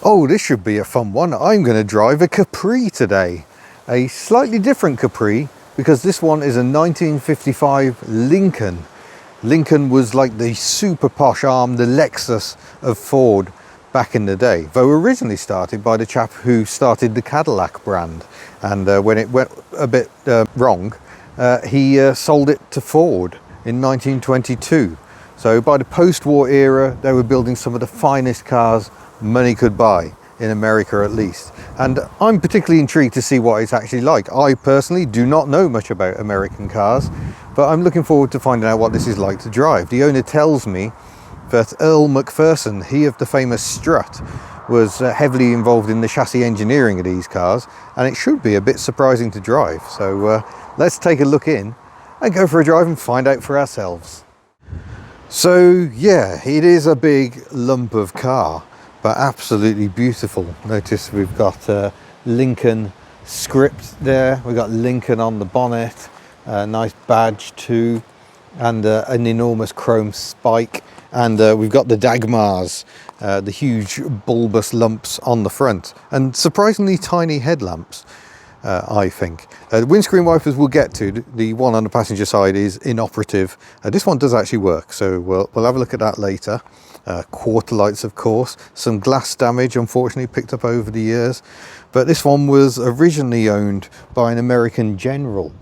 Oh, this should be a fun one. I'm going to drive a Capri today. A slightly different Capri, because this one is a 1955 Lincoln. Lincoln was like the super posh arm, the Lexus of Ford back in the day, though originally started by the chap who started the Cadillac brand. And when it went a bit wrong, he sold it to Ford in 1922. So by the post-war era, they were building some of the finest cars money could buy, in America at least. And I'm particularly intrigued to see what it's actually like. I personally do not know much about American cars, but I'm looking forward to finding out what this is like to drive. The owner tells me that Earl Macpherson, he of the famous Strut, was heavily involved in the chassis engineering of these cars, and it should be a bit surprising to drive. So let's take a look in and go for a drive and find out for ourselves. So yeah, it is a big lump of car, but absolutely beautiful. Notice we've got Lincoln script there, we've got Lincoln on the bonnet, nice badge too, and an enormous chrome spike, and we've got the Dagmars, the huge bulbous lumps on the front, and surprisingly tiny headlamps. I think. The windscreen wipers we'll get to. The one on the passenger side is inoperative. This one does actually work, so we'll have a look at that later. Quarter lights, of course. Some glass damage, unfortunately, picked up over the years. But this one was originally owned by an American general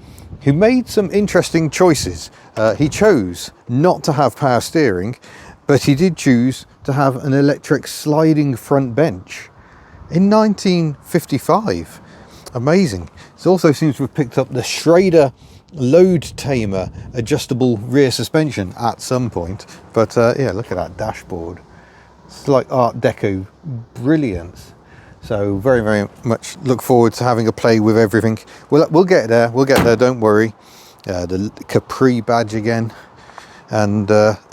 who made some interesting choices. He chose not to have power steering, but he did choose to have an electric sliding front bench in 1955. Amazing. It also seems to have picked up the Schrader load tamer adjustable rear suspension at some point. But yeah, look at that dashboard. It's like Art Deco brilliance. So very much look forward to having a play with everything. We'll get there. We'll get there. Don't worry. The Capri badge again, and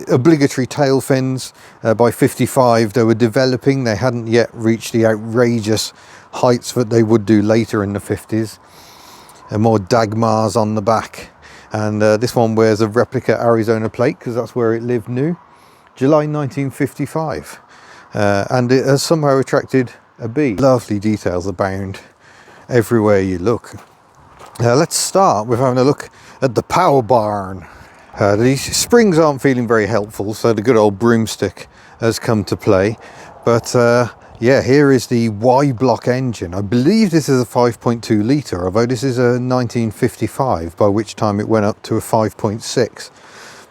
obligatory tail fins. By 55, they were developing. They hadn't yet reached the outrageous heights that they would do later in the 50s. And more Dagmars on the back, and this one wears a replica Arizona plate because that's where it lived new. July 1955, and it has somehow attracted a bee. Lovely details abound everywhere you look. Let's start with having a look at the power barn. These springs aren't feeling very helpful, so the good old broomstick has come to play. But yeah, here is the Y-block engine. I believe this is a 5.2 litre, although this is a 1955, by which time it went up to a 5.6.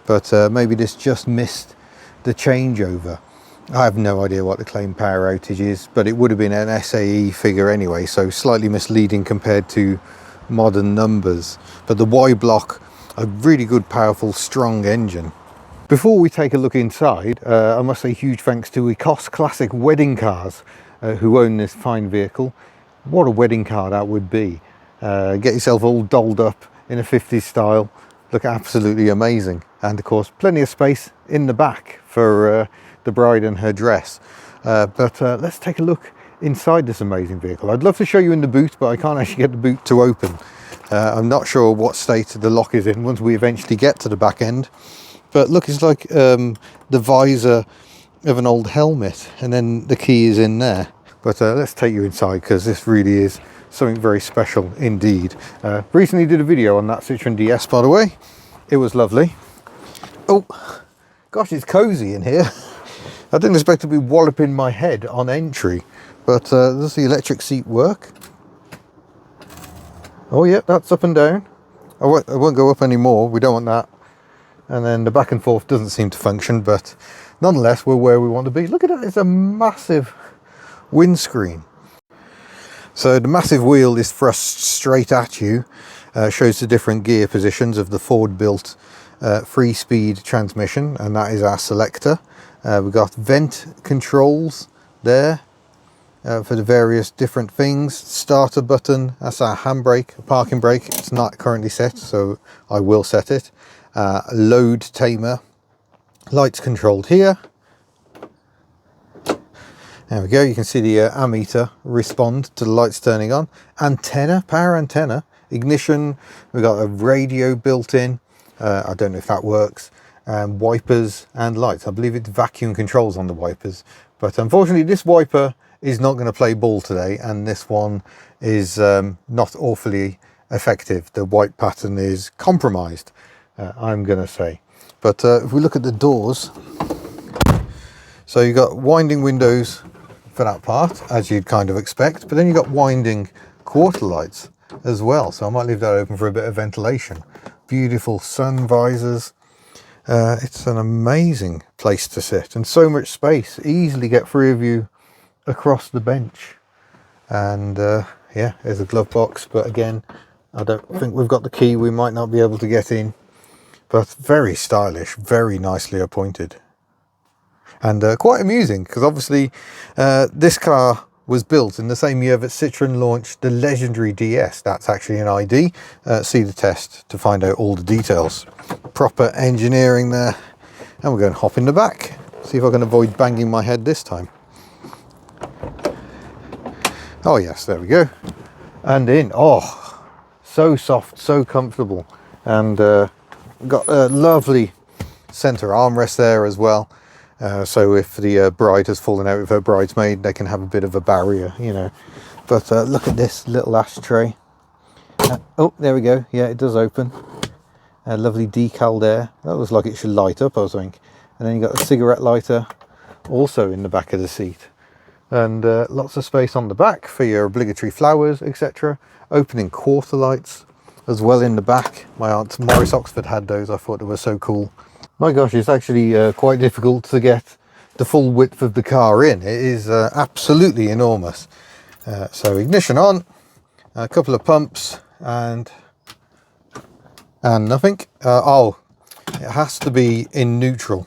But maybe this just missed the changeover. I have no idea what the claimed power outage is, but it would have been an SAE figure anyway, so slightly misleading compared to modern numbers. But the Y-block, a really good, powerful, strong engine. Before we take a look inside, I must say huge thanks to Ecosse Classic Wedding Cars, who own this fine vehicle. What a wedding car that would be. Get yourself all dolled up in a 50s style, look absolutely amazing. And of course, plenty of space in the back for the bride and her dress. But let's take a look inside this amazing vehicle. I'd love to show you in the boot, but I can't actually get the boot to open. I'm not sure what state the lock is in once we eventually get to the back end. But look, it's like the visor of an old helmet, and then the key is in there. But let's take you inside, because this really is something very special indeed. Recently did a video on that Citroen DS, by the way. It was lovely. Oh, gosh, it's cozy in here. I didn't expect to be walloping my head on entry. But does the electric seat work? Oh yeah, that's up and down. I won't go up anymore, we don't want that. And then the back and forth doesn't seem to function, but nonetheless, we're where we want to be. Look at that, it's a massive windscreen. So the massive wheel is thrust straight at you, shows the different gear positions of the Ford-built 3-speed transmission, and that is our selector. We've got vent controls there for the various different things. Starter button, that's our handbrake, parking brake. It's not currently set, so I will set it. Load tamer, lights controlled here. There we go, you can see the ammeter respond to the lights turning on. Antenna, power antenna, ignition, we've got a radio built in, I don't know if that works, wipers and lights. I believe it's vacuum controls on the wipers, but unfortunately this wiper is not going to play ball today, and this one is not awfully effective. The white pattern is compromised, I'm going to say. But if we look at the doors, so you've got winding windows for that part, as you'd kind of expect, but then you've got winding quarter lights as well, so I might leave that open for a bit of ventilation. Beautiful sun visors. It's an amazing place to sit, and so much space. Easily get 3 of you across the bench. And yeah, there's a glove box, but again, I don't think we've got the key. We might not be able to get in, but very stylish, very nicely appointed, and quite amusing, because obviously this car was built in the same year that Citroën launched the legendary DS. That's actually an ID. See the test to find out all the details. Proper engineering there. And we're going to hop in the back. See if I can avoid banging my head this time. Oh yes, there we go. And in. Oh, so soft, so comfortable. And got a lovely center armrest there as well. So if the bride has fallen out with her bridesmaid, they can have a bit of a barrier, you know. But look at this little ashtray. Oh, there we go. Yeah, it does open. A lovely decal there. That looks like it should light up, I think. And then you got a cigarette lighter also in the back of the seat. And lots of space on the back for your obligatory flowers, etc. Opening quarter lights as well in the back. My aunt Morris Oxford had those. I thought they were so cool. My gosh, it's actually quite difficult to get the full width of the car in. It is absolutely enormous. So ignition on, a couple of pumps, and nothing. Oh, it has to be in neutral.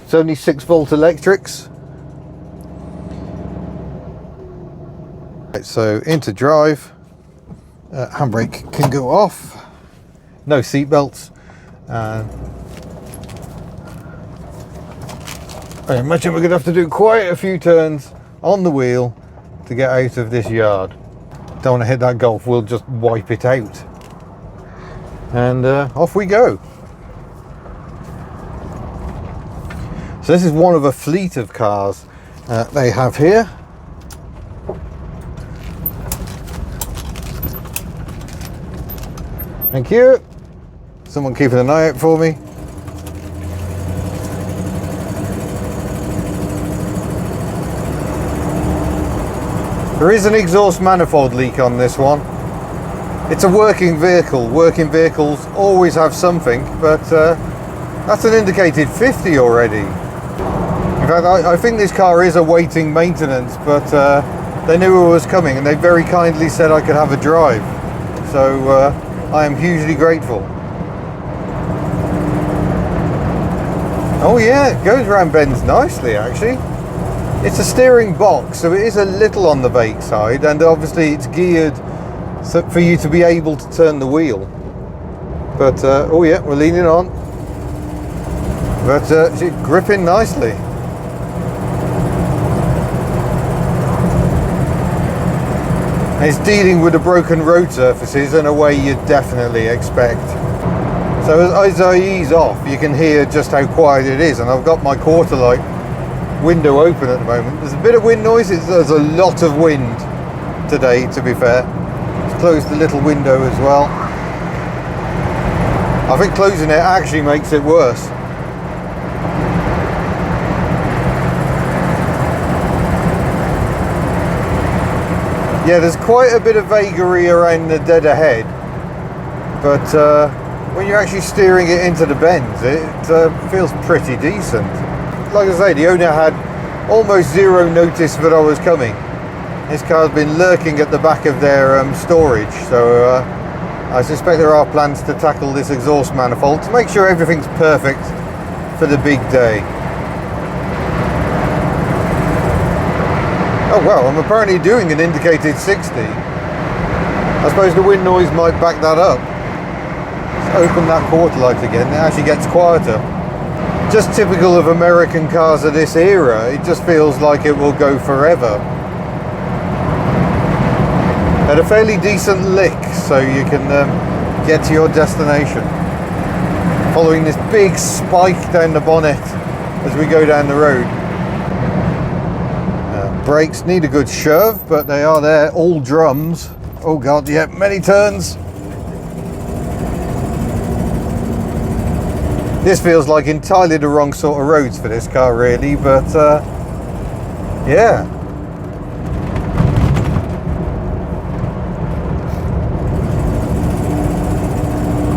It's only 6-volt electrics. Right, so into drive. Handbrake can go off. No seat belts. I imagine we're going to have to do quite a few turns on the wheel to get out of this yard. Don't want to hit that Golf, we'll just wipe it out. And off we go. So this is one of a fleet of cars they have here. Thank you. Someone keeping an eye out for me. There is an exhaust manifold leak on this one. It's a working vehicle. Working vehicles always have something, but that's an indicated 50 already. In fact, I think this car is awaiting maintenance, but they knew it was coming and they very kindly said I could have a drive. So I am hugely grateful. Oh yeah, it goes around bends nicely actually. It's a steering box, so it is a little on the vague side, and obviously it's geared so for you to be able to turn the wheel. But oh yeah, we're leaning on. But it's gripping nicely. It's dealing with the broken road surfaces in a way you'd definitely expect. So as I ease off, you can hear just how quiet it is, and I've got my quarter light window open at the moment. There's a bit of wind noise. There's a lot of wind today, to be fair. Let's close the little window as well. I think closing it actually makes it worse. Yeah, there's quite a bit of vagary around the dead ahead, but when you're actually steering it into the bends, it feels pretty decent. Like I say, the owner had almost zero notice that I was coming. This car's been lurking at the back of their storage, so I suspect there are plans to tackle this exhaust manifold to make sure everything's perfect for the big day. Oh well, I'm apparently doing an indicated 60. I suppose the wind noise might back that up. Let's open that quarter light again, it actually gets quieter. Just typical of American cars of this era, it just feels like it will go forever. At a fairly decent lick, so you can get to your destination. Following this big spike down the bonnet as we go down the road. Brakes need a good shove, but they are there, all drums. Oh god, yeah, many turns. This feels like entirely the wrong sort of roads for this car really, but yeah.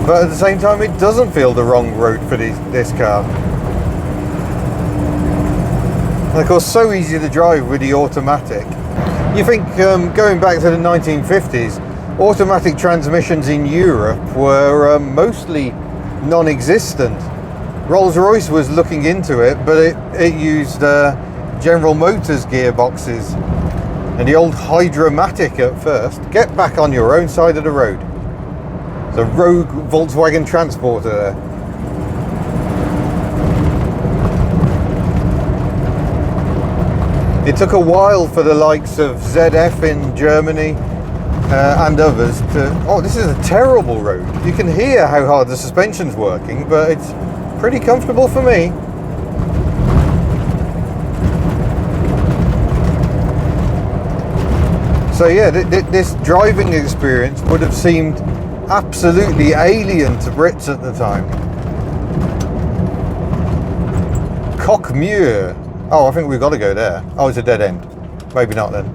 But at the same time, it doesn't feel the wrong road for this car. And of course, so easy to drive with the automatic. You think going back to the 1950s, automatic transmissions in Europe were mostly non-existent. Rolls-Royce was looking into it, but it used General Motors gearboxes and the old Hydromatic at first. Get back on your own side of the road. It's a rogue Volkswagen Transporter there. It took a while for the likes of ZF in Germany and others to... Oh, this is a terrible road. You can hear how hard the suspension's working, but it's pretty comfortable for me. So yeah, this driving experience would have seemed absolutely alien to Brits at the time. Cockmuir. Oh, I think we've got to go there. Oh, it's a dead end. Maybe not then.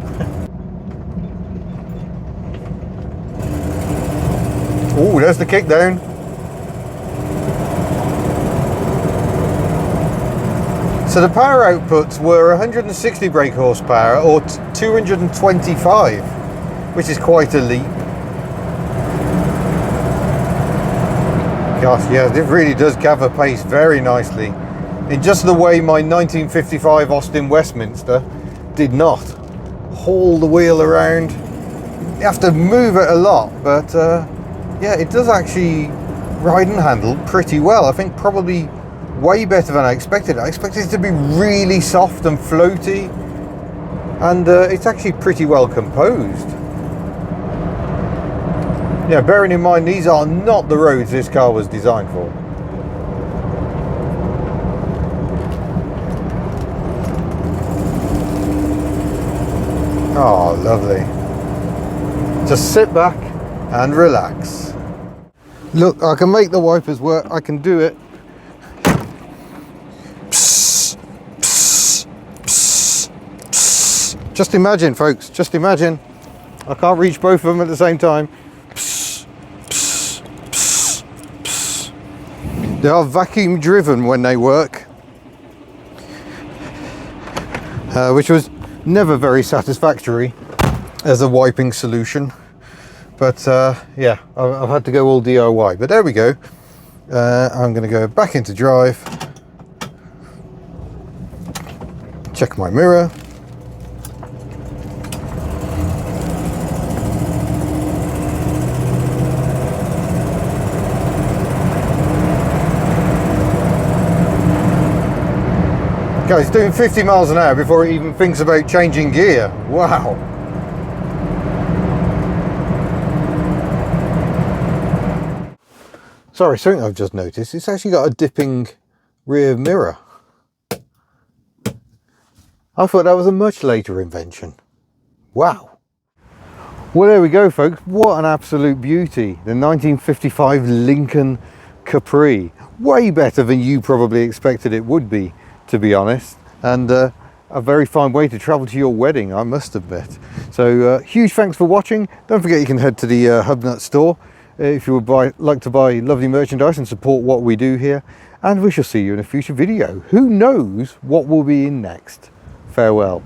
Oh, there's the kick down. So the power outputs were 160 brake horsepower or 225, which is quite a leap. Gosh, yeah, it really does gather pace very nicely, in just the way my 1955 Austin Westminster did not. Haul the wheel around. You have to move it a lot, but yeah, it does actually ride and handle pretty well. I think probably way better than I expected. I expected it to be really soft and floaty, and it's actually pretty well composed. Yeah, bearing in mind these are not the roads this car was designed for. Oh, lovely. Just sit back and relax. Look, I can make the wipers work. I can do it. Psst, psst, psst, psst. Just imagine, folks, just imagine. I can't reach both of them at the same time. Psst, psst, psst, psst. They are vacuum driven when they work, which was never very satisfactory as a wiping solution, but yeah, I've had to go all DIY. But there we go. I'm going to go back into drive, check my mirror. Guys, doing 50 miles an hour before it even thinks about changing gear. Wow. Sorry, something I've just noticed. It's actually got a dipping rear mirror. I thought that was a much later invention. Wow. Well, there we go, folks. What an absolute beauty. The 1955 Lincoln Capri. Way better than you probably expected it would be, to be honest, and a very fine way to travel to your wedding, I must admit. So huge thanks for watching. Don't forget you can head to the HubNut store if you would like to buy lovely merchandise and support what we do here, and we shall see you in a future video. Who knows what will be in next? Farewell.